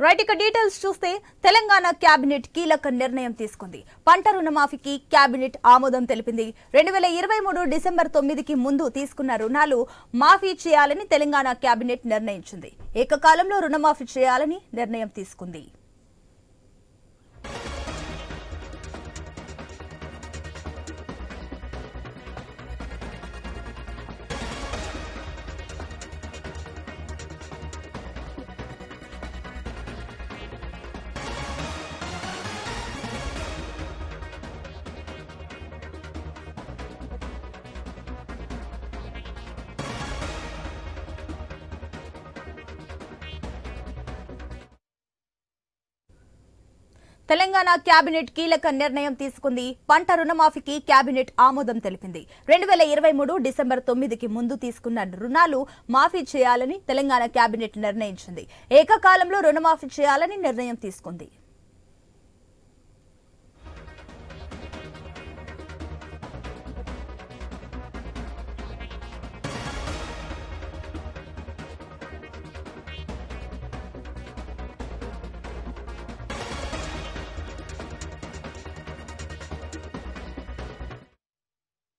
Right ఇక details చూస్తే Telangana cabinet కీలక నిర్ణయం తీసుకుంది. పంట రుణమాఫీకి కేబినెట్ ఆమోదం తెలిపింది. 2023 డిసెంబర్ 9కి ముందు తీసుకున్న రుణాలు మాఫీ చేయాలని తెలంగాణ కేబినెట్ నిర్ణయించింది. ఏకకాలంలో రుణమాఫీ చేయాలని నిర్ణయం తీసుకుంది. తెలంగాణ కేబినెట్ కీలక నిర్ణయం తీసుకుంది. పంట రుణమాఫీకి కేబినెట్ ఆమోదం తెలిపింది. 2023 డిసెంబర్ 9కి ముందు తీసుకున్న రుణాలు మాఫీ చేయాలని తెలంగాణ కేబినెట్ నిర్ణయించింది. ఏకకాలంలో రుణమాఫీ చేయాలని నిర్ణయం తీసుకుంది.